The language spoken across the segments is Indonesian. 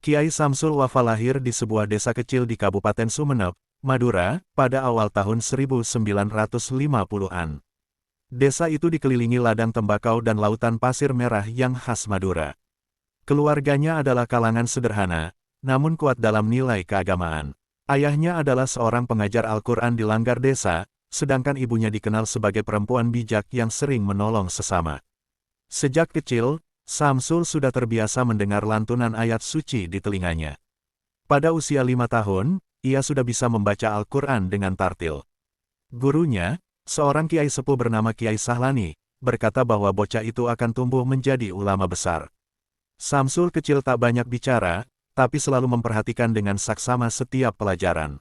Kiai Samsul Wafa lahir di sebuah desa kecil di Kabupaten Sumeneb, Madura, pada awal tahun 1950-an. Desa itu dikelilingi ladang tembakau dan lautan pasir merah yang khas Madura. Keluarganya adalah kalangan sederhana, namun kuat dalam nilai keagamaan. Ayahnya adalah seorang pengajar Al-Quran di Langgar Desa, sedangkan ibunya dikenal sebagai perempuan bijak yang sering menolong sesama. Sejak kecil, Samsul sudah terbiasa mendengar lantunan ayat suci di telinganya. Pada usia 5 tahun, ia sudah bisa membaca Al-Quran dengan tartil. Gurunya, seorang kiai sepuh bernama Kiai Sahlani, berkata bahwa bocah itu akan tumbuh menjadi ulama besar. Samsul kecil tak banyak bicara, tapi selalu memperhatikan dengan saksama setiap pelajaran.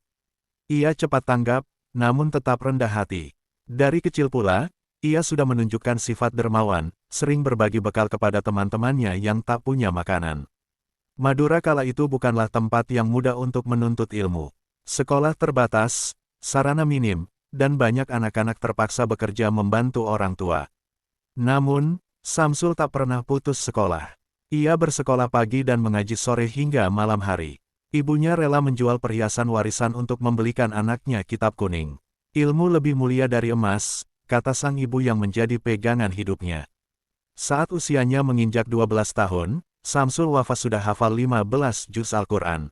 Ia cepat tanggap, namun tetap rendah hati. Dari kecil pula, ia sudah menunjukkan sifat dermawan, sering berbagi bekal kepada teman-temannya yang tak punya makanan. Madura kala itu bukanlah tempat yang mudah untuk menuntut ilmu. Sekolah terbatas, sarana minim, dan banyak anak-anak terpaksa bekerja membantu orang tua. Namun, Samsul tak pernah putus sekolah. Ia bersekolah pagi dan mengaji sore hingga malam hari. Ibunya rela menjual perhiasan warisan untuk membelikan anaknya kitab kuning. Ilmu lebih mulia dari emas, kata sang ibu yang menjadi pegangan hidupnya. Saat usianya menginjak 12 tahun, Samsul Wafa sudah hafal 15 juz Al-Quran.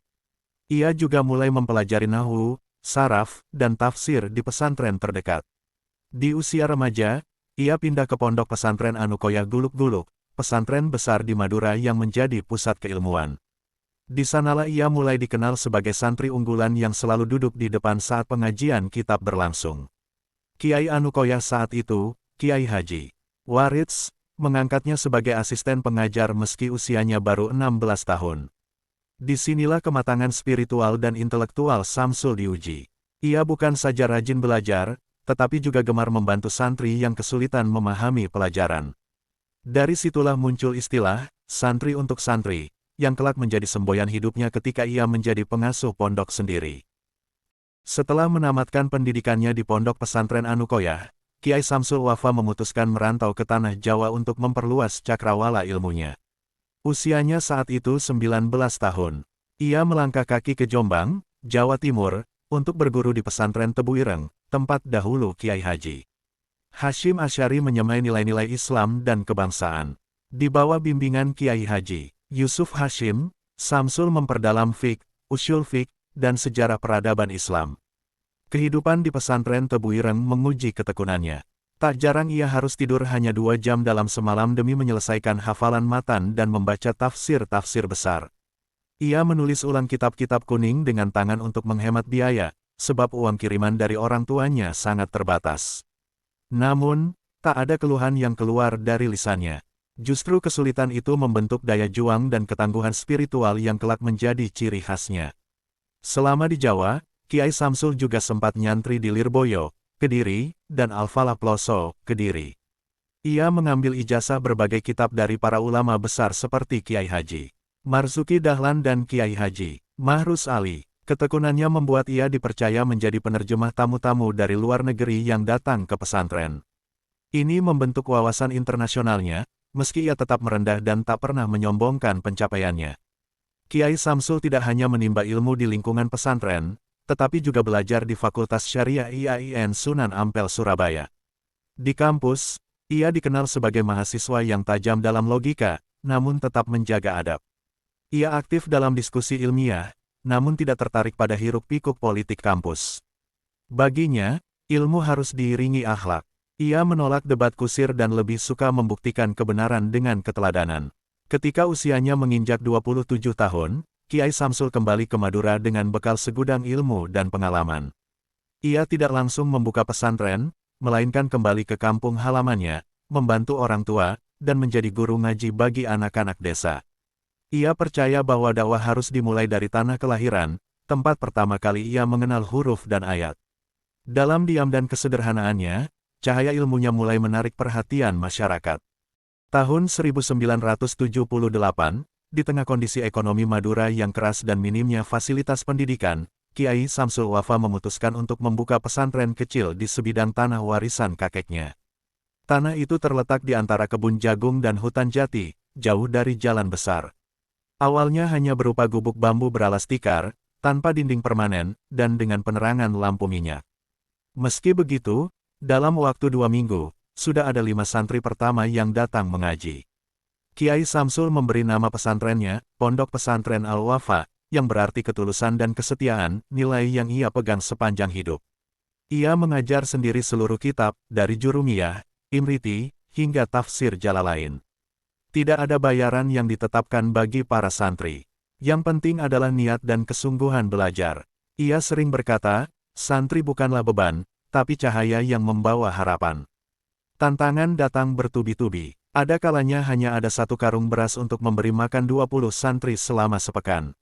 Ia juga mulai mempelajari nahwu, saraf, dan tafsir di pesantren terdekat. Di usia remaja, ia pindah ke pondok pesantren Anukoyah Guluk-Guluk, pesantren besar di Madura yang menjadi pusat keilmuan. Di sanalah ia mulai dikenal sebagai santri unggulan yang selalu duduk di depan saat pengajian kitab berlangsung. Kiai Anukoyah saat itu, Kiai Haji Waritz, mengangkatnya sebagai asisten pengajar meski usianya baru 16 tahun. Disinilah kematangan spiritual dan intelektual Samsul diuji. Ia bukan saja rajin belajar, tetapi juga gemar membantu santri yang kesulitan memahami pelajaran. Dari situlah muncul istilah, santri untuk santri, yang kelak menjadi semboyan hidupnya ketika ia menjadi pengasuh pondok sendiri. Setelah menamatkan pendidikannya di pondok pesantren Anukoyah, Kiai Samsul Wafa memutuskan merantau ke tanah Jawa untuk memperluas cakrawala ilmunya. Usianya saat itu 19 tahun. Ia melangkah kaki ke Jombang, Jawa Timur, untuk berguru di pesantren Tebu Ireng, tempat dahulu Kiai Haji Hashim Asy'ari menyemai nilai-nilai Islam dan kebangsaan. Di bawah bimbingan Kiai Haji Yusuf Hashim, Samsul memperdalam fiqh, usyul fiqh, dan sejarah peradaban Islam. Kehidupan di pesantren Tebu Ireng menguji ketekunannya. Tak jarang ia harus tidur hanya 2 jam dalam semalam demi menyelesaikan hafalan matan dan membaca tafsir-tafsir besar. Ia menulis ulang kitab-kitab kuning dengan tangan untuk menghemat biaya, sebab uang kiriman dari orang tuanya sangat terbatas. Namun, tak ada keluhan yang keluar dari lisannya. Justru kesulitan itu membentuk daya juang dan ketangguhan spiritual yang kelak menjadi ciri khasnya. Selama di Jawa, Kiai Samsul juga sempat nyantri di Lirboyo, Kediri, dan Al-Falah Ploso, Kediri. Ia mengambil ijazah berbagai kitab dari para ulama besar seperti Kiai Haji Marzuki Dahlan dan Kiai Haji Mahrus Ali. Ketekunannya membuat ia dipercaya menjadi penerjemah tamu-tamu dari luar negeri yang datang ke pesantren. Ini membentuk wawasan internasionalnya, meski ia tetap merendah dan tak pernah menyombongkan pencapaiannya. Kiai Samsul tidak hanya menimba ilmu di lingkungan pesantren, tetapi juga belajar di Fakultas Syariah IAIN Sunan Ampel Surabaya. Di kampus, ia dikenal sebagai mahasiswa yang tajam dalam logika, namun tetap menjaga adab. Ia aktif dalam diskusi ilmiah, namun tidak tertarik pada hiruk-pikuk politik kampus. Baginya, ilmu harus diiringi akhlak. Ia menolak debat kusir dan lebih suka membuktikan kebenaran dengan keteladanan. Ketika usianya menginjak 27 tahun, Kiai Samsul kembali ke Madura dengan bekal segudang ilmu dan pengalaman. Ia tidak langsung membuka pesantren, melainkan kembali ke kampung halamannya, membantu orang tua, dan menjadi guru ngaji bagi anak-anak desa. Ia percaya bahwa dakwah harus dimulai dari tanah kelahiran, tempat pertama kali ia mengenal huruf dan ayat. Dalam diam dan kesederhanaannya, cahaya ilmunya mulai menarik perhatian masyarakat. Tahun 1978, di tengah kondisi ekonomi Madura yang keras dan minimnya fasilitas pendidikan, Kiai Samsul Wafa memutuskan untuk membuka pesantren kecil di sebidang tanah warisan kakeknya. Tanah itu terletak di antara kebun jagung dan hutan jati, jauh dari jalan besar. Awalnya hanya berupa gubuk bambu beralas tikar, tanpa dinding permanen, dan dengan penerangan lampu minyak. Meski begitu, dalam waktu 2 minggu, sudah ada 5 santri pertama yang datang mengaji. Kiai Samsul memberi nama pesantrennya, Pondok Pesantren Al-Wafa, yang berarti ketulusan dan kesetiaan, nilai yang ia pegang sepanjang hidup. Ia mengajar sendiri seluruh kitab, dari Jurumiyah, Imriti, hingga Tafsir Jalalain. Tidak ada bayaran yang ditetapkan bagi para santri. Yang penting adalah niat dan kesungguhan belajar. Ia sering berkata, santri bukanlah beban, tapi cahaya yang membawa harapan. Tantangan datang bertubi-tubi. Ada kalanya hanya ada 1 karung beras untuk memberi makan 20 santri selama sepekan.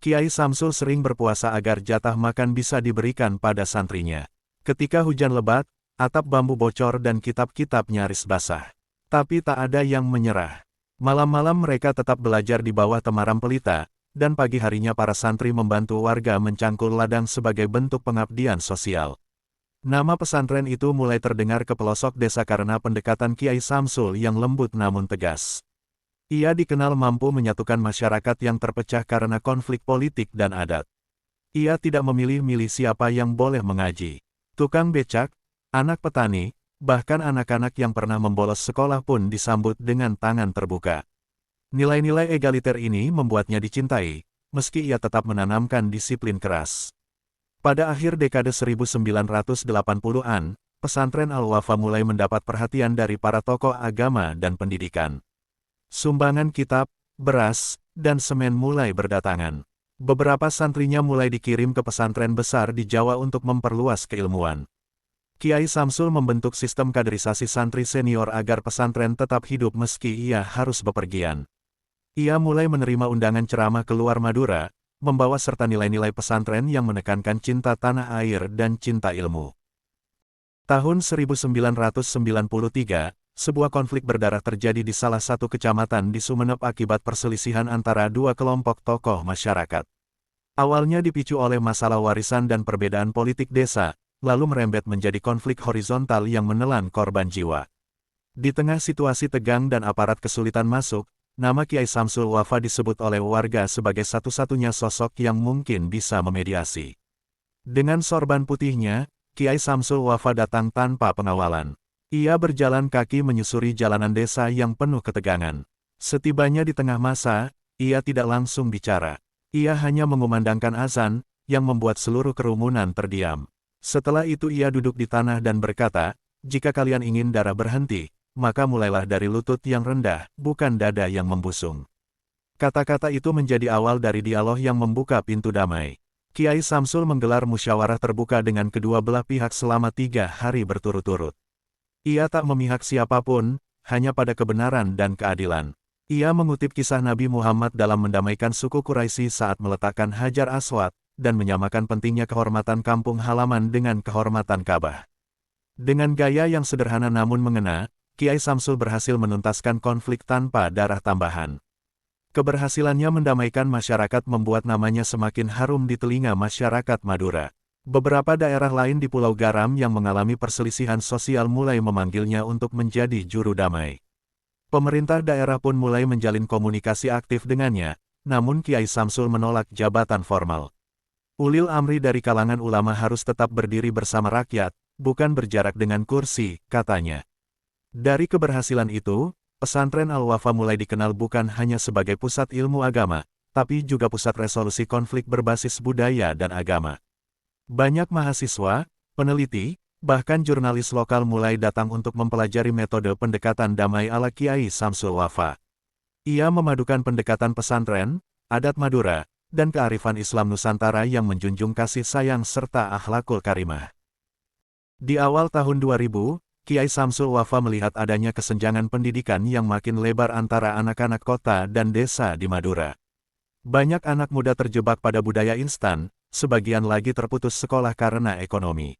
Kiai Samsul sering berpuasa agar jatah makan bisa diberikan pada santrinya. Ketika hujan lebat, atap bambu bocor dan kitab-kitab nyaris basah. Tapi tak ada yang menyerah. Malam-malam mereka tetap belajar di bawah temaram pelita, dan pagi harinya para santri membantu warga mencangkul ladang sebagai bentuk pengabdian sosial. Nama pesantren itu mulai terdengar ke pelosok desa karena pendekatan Kiai Samsul yang lembut namun tegas. Ia dikenal mampu menyatukan masyarakat yang terpecah karena konflik politik dan adat. Ia tidak memilih-milih siapa yang boleh mengaji. Tukang becak, anak petani, bahkan anak-anak yang pernah membolos sekolah pun disambut dengan tangan terbuka. Nilai-nilai egaliter ini membuatnya dicintai, meski ia tetap menanamkan disiplin keras. Pada akhir dekade 1980-an, pesantren Al-Wafa mulai mendapat perhatian dari para tokoh agama dan pendidikan. Sumbangan kitab, beras, dan semen mulai berdatangan. Beberapa santrinya mulai dikirim ke pesantren besar di Jawa untuk memperluas keilmuan. Kiai Samsul membentuk sistem kaderisasi santri senior agar pesantren tetap hidup meski ia harus bepergian. Ia mulai menerima undangan ceramah ke luar Madura, membawa serta nilai-nilai pesantren yang menekankan cinta tanah air dan cinta ilmu. Tahun 1993, sebuah konflik berdarah terjadi di salah satu kecamatan di Sumeneb akibat perselisihan antara 2 kelompok tokoh masyarakat. Awalnya dipicu oleh masalah warisan dan perbedaan politik desa, lalu merembet menjadi konflik horizontal yang menelan korban jiwa. Di tengah situasi tegang dan aparat kesulitan masuk, nama Kiai Samsul Wafa disebut oleh warga sebagai satu-satunya sosok yang mungkin bisa memediasi. Dengan sorban putihnya, Kiai Samsul Wafa datang tanpa pengawalan. Ia berjalan kaki menyusuri jalanan desa yang penuh ketegangan. Setibanya di tengah masa, ia tidak langsung bicara. Ia hanya mengumandangkan azan, yang membuat seluruh kerumunan terdiam. Setelah itu ia duduk di tanah dan berkata, jika kalian ingin darah berhenti, maka mulailah dari lutut yang rendah, bukan dada yang membusung. Kata-kata itu menjadi awal dari dialog yang membuka pintu damai. Kiai Samsul menggelar musyawarah terbuka dengan kedua belah pihak selama 3 hari berturut-turut. Ia tak memihak siapapun, hanya pada kebenaran dan keadilan. Ia mengutip kisah Nabi Muhammad dalam mendamaikan suku Quraisy saat meletakkan Hajar Aswad, dan menyamakan pentingnya kehormatan kampung halaman dengan kehormatan Ka'bah. Dengan gaya yang sederhana namun mengena, Kiai Samsul berhasil menuntaskan konflik tanpa darah tambahan. Keberhasilannya mendamaikan masyarakat membuat namanya semakin harum di telinga masyarakat Madura. Beberapa daerah lain di Pulau Garam yang mengalami perselisihan sosial mulai memanggilnya untuk menjadi juru damai. Pemerintah daerah pun mulai menjalin komunikasi aktif dengannya, namun Kiai Samsul menolak jabatan formal. Ulil amri dari kalangan ulama harus tetap berdiri bersama rakyat, bukan berjarak dengan kursi, katanya. Dari keberhasilan itu, pesantren Al-Wafa mulai dikenal bukan hanya sebagai pusat ilmu agama, tapi juga pusat resolusi konflik berbasis budaya dan agama. Banyak mahasiswa, peneliti, bahkan jurnalis lokal mulai datang untuk mempelajari metode pendekatan damai ala Kiai Samsul Wafa. Ia memadukan pendekatan pesantren, adat Madura, dan kearifan Islam Nusantara yang menjunjung kasih sayang serta akhlakul karimah. Di awal tahun 2000, Kiai Samsul Wafa melihat adanya kesenjangan pendidikan yang makin lebar antara anak-anak kota dan desa di Madura. Banyak anak muda terjebak pada budaya instan, sebagian lagi terputus sekolah karena ekonomi.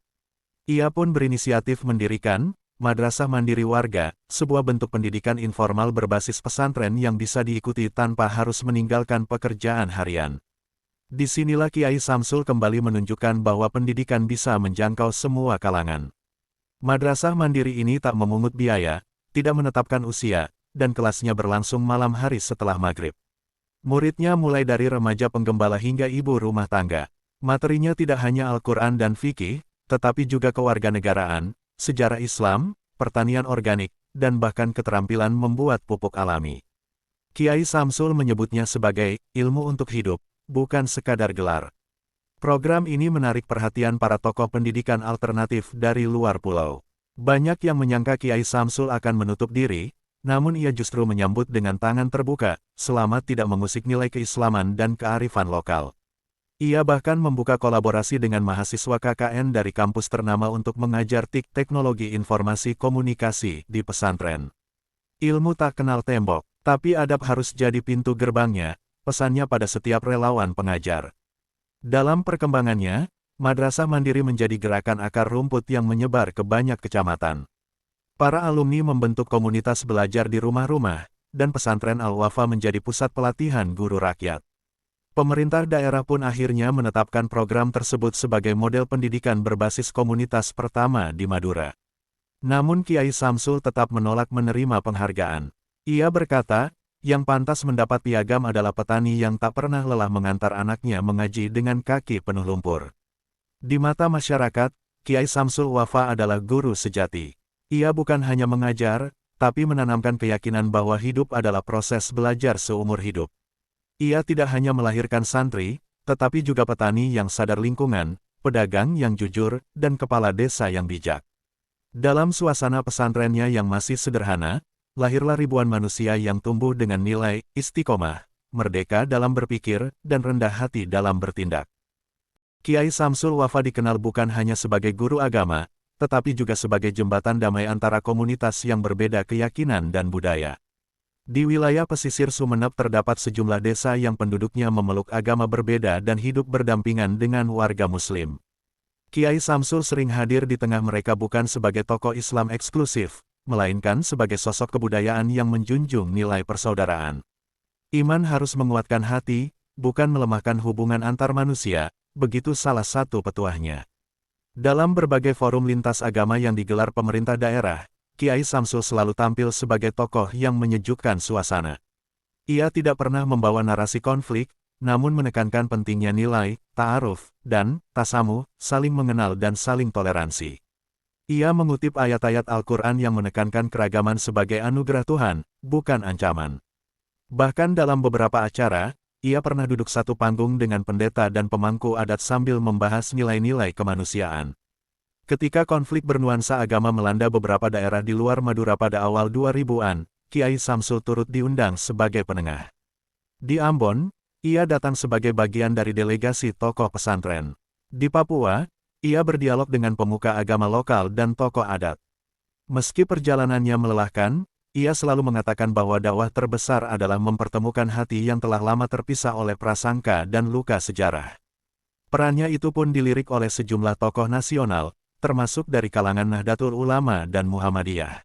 Ia pun berinisiatif mendirikan Madrasah Mandiri Warga, sebuah bentuk pendidikan informal berbasis pesantren yang bisa diikuti tanpa harus meninggalkan pekerjaan harian. Disinilah Kiai Samsul kembali menunjukkan bahwa pendidikan bisa menjangkau semua kalangan. Madrasah Mandiri ini tak memungut biaya, tidak menetapkan usia, dan kelasnya berlangsung malam hari setelah maghrib. Muridnya mulai dari remaja penggembala hingga ibu rumah tangga. Materinya tidak hanya Al-Quran dan fikih, tetapi juga kewarganegaraan, sejarah Islam, pertanian organik, dan bahkan keterampilan membuat pupuk alami. Kiai Samsul menyebutnya sebagai ilmu untuk hidup, bukan sekadar gelar. Program ini menarik perhatian para tokoh pendidikan alternatif dari luar pulau. Banyak yang menyangka Kiai Samsul akan menutup diri, namun ia justru menyambut dengan tangan terbuka, selama tidak mengusik nilai keislaman dan kearifan lokal. Ia bahkan membuka kolaborasi dengan mahasiswa KKN dari kampus ternama untuk mengajar teknologi informasi komunikasi di pesantren. Ilmu tak kenal tembok, tapi adab harus jadi pintu gerbangnya, pesannya pada setiap relawan pengajar. Dalam perkembangannya, Madrasah Mandiri menjadi gerakan akar rumput yang menyebar ke banyak kecamatan. Para alumni membentuk komunitas belajar di rumah-rumah, dan pesantren Al-Wafa menjadi pusat pelatihan guru rakyat. Pemerintah daerah pun akhirnya menetapkan program tersebut sebagai model pendidikan berbasis komunitas pertama di Madura. Namun Kiai Samsul tetap menolak menerima penghargaan. Ia berkata, yang pantas mendapat piagam adalah petani yang tak pernah lelah mengantar anaknya mengaji dengan kaki penuh lumpur. Di mata masyarakat, Kiai Samsul Wafa adalah guru sejati. Ia bukan hanya mengajar, tapi menanamkan keyakinan bahwa hidup adalah proses belajar seumur hidup. Ia tidak hanya melahirkan santri, tetapi juga petani yang sadar lingkungan, pedagang yang jujur, dan kepala desa yang bijak. Dalam suasana pesantrennya yang masih sederhana, lahirlah ribuan manusia yang tumbuh dengan nilai istiqomah, merdeka dalam berpikir, dan rendah hati dalam bertindak. Kiai Samsul Wafa dikenal bukan hanya sebagai guru agama, tetapi juga sebagai jembatan damai antara komunitas yang berbeda keyakinan dan budaya. Di wilayah pesisir Sumeneb terdapat sejumlah desa yang penduduknya memeluk agama berbeda dan hidup berdampingan dengan warga Muslim. Kiai Samsul sering hadir di tengah mereka bukan sebagai tokoh Islam eksklusif, melainkan sebagai sosok kebudayaan yang menjunjung nilai persaudaraan. Iman harus menguatkan hati, bukan melemahkan hubungan antar manusia, begitu salah satu petuahnya. Dalam berbagai forum lintas agama yang digelar pemerintah daerah, Kiai Samsul selalu tampil sebagai tokoh yang menyejukkan suasana. Ia tidak pernah membawa narasi konflik, namun menekankan pentingnya nilai, ta'aruf, dan tasamuh, saling mengenal dan saling toleransi. Ia mengutip ayat-ayat Al-Quran yang menekankan keragaman sebagai anugerah Tuhan, bukan ancaman. Bahkan dalam beberapa acara, ia pernah duduk satu panggung dengan pendeta dan pemangku adat sambil membahas nilai-nilai kemanusiaan. Ketika konflik bernuansa agama melanda beberapa daerah di luar Madura pada awal 2000-an, Kiai Samsul turut diundang sebagai penengah. Di Ambon, ia datang sebagai bagian dari delegasi tokoh pesantren. Di Papua, ia berdialog dengan pemuka agama lokal dan tokoh adat. Meski perjalanannya melelahkan, ia selalu mengatakan bahwa dakwah terbesar adalah mempertemukan hati yang telah lama terpisah oleh prasangka dan luka sejarah. Perannya itu pun dilirik oleh sejumlah tokoh nasional, termasuk dari kalangan Nahdlatul Ulama dan Muhammadiyah.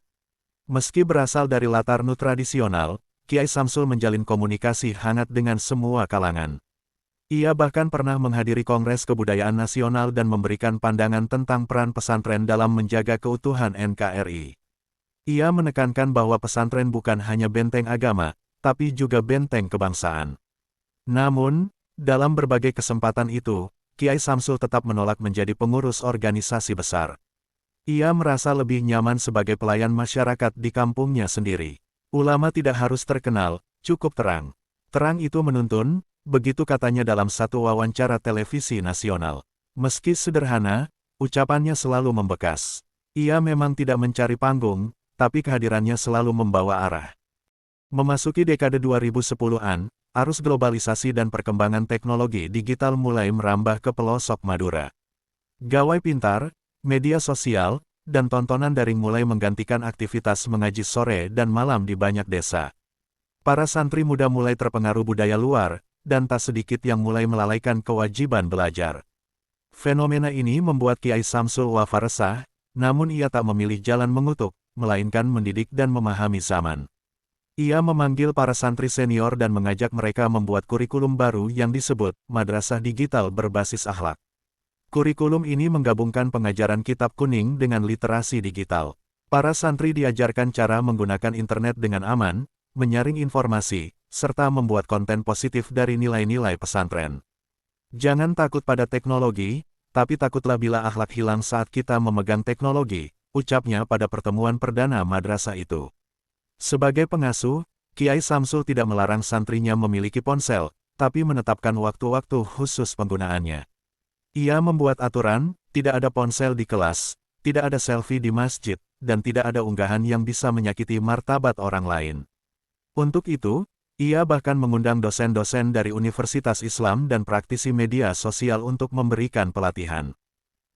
Meski berasal dari latar tradisional, Kiai Samsul menjalin komunikasi hangat dengan semua kalangan. Ia bahkan pernah menghadiri Kongres Kebudayaan Nasional dan memberikan pandangan tentang peran pesantren dalam menjaga keutuhan NKRI. Ia menekankan bahwa pesantren bukan hanya benteng agama, tapi juga benteng kebangsaan. Namun, dalam berbagai kesempatan itu, Kiai Samsul tetap menolak menjadi pengurus organisasi besar. Ia merasa lebih nyaman sebagai pelayan masyarakat di kampungnya sendiri. Ulama tidak harus terkenal, cukup terang. Terang itu menuntun, begitu katanya dalam satu wawancara televisi nasional. Meski sederhana, ucapannya selalu membekas. Ia memang tidak mencari panggung, tapi kehadirannya selalu membawa arah. Memasuki dekade 2010-an, arus globalisasi dan perkembangan teknologi digital mulai merambah ke pelosok Madura. Gawai pintar, media sosial, dan tontonan daring mulai menggantikan aktivitas mengaji sore dan malam di banyak desa. Para santri muda mulai terpengaruh budaya luar, dan tak sedikit yang mulai melalaikan kewajiban belajar. Fenomena ini membuat Kiai Samsul Wafa resah, namun ia tak memilih jalan mengutuk, melainkan mendidik dan memahami zaman. Ia memanggil para santri senior dan mengajak mereka membuat kurikulum baru yang disebut Madrasah Digital Berbasis Akhlak. Kurikulum ini menggabungkan pengajaran kitab kuning dengan literasi digital. Para santri diajarkan cara menggunakan internet dengan aman, menyaring informasi, serta membuat konten positif dari nilai-nilai pesantren. Jangan takut pada teknologi, tapi takutlah bila akhlak hilang saat kita memegang teknologi, ucapnya pada pertemuan perdana madrasah itu. Sebagai pengasuh, Kiai Samsul tidak melarang santrinya memiliki ponsel, tapi menetapkan waktu-waktu khusus penggunaannya. Ia membuat aturan, tidak ada ponsel di kelas, tidak ada selfie di masjid, dan tidak ada unggahan yang bisa menyakiti martabat orang lain. Untuk itu, ia bahkan mengundang dosen-dosen dari Universitas Islam dan praktisi media sosial untuk memberikan pelatihan.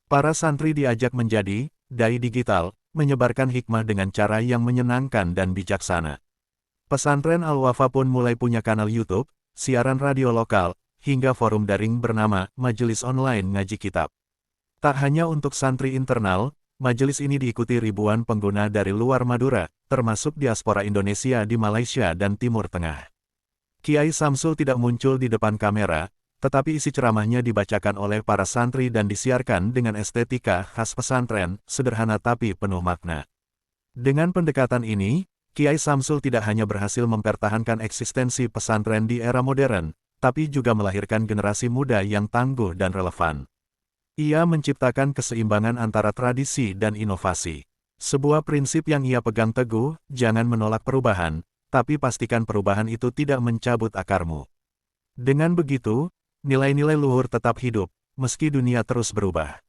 Para santri diajak menjadi dai digital, menyebarkan hikmah dengan cara yang menyenangkan dan bijaksana. Pesantren Al-Wafa pun mulai punya kanal YouTube, siaran radio lokal, hingga forum daring bernama Majelis Online Ngaji Kitab. Tak hanya untuk santri internal, majelis ini diikuti ribuan pengguna dari luar Madura, termasuk diaspora Indonesia di Malaysia dan Timur Tengah. Kiai Samsul tidak muncul di depan kamera, tetapi isi ceramahnya dibacakan oleh para santri dan disiarkan dengan estetika khas pesantren, sederhana tapi penuh makna. Dengan pendekatan ini, Kiai Samsul tidak hanya berhasil mempertahankan eksistensi pesantren di era modern, tapi juga melahirkan generasi muda yang tangguh dan relevan. Ia menciptakan keseimbangan antara tradisi dan inovasi. Sebuah prinsip yang ia pegang teguh, jangan menolak perubahan, tapi pastikan perubahan itu tidak mencabut akarmu. Dengan begitu, nilai-nilai luhur tetap hidup, meski dunia terus berubah.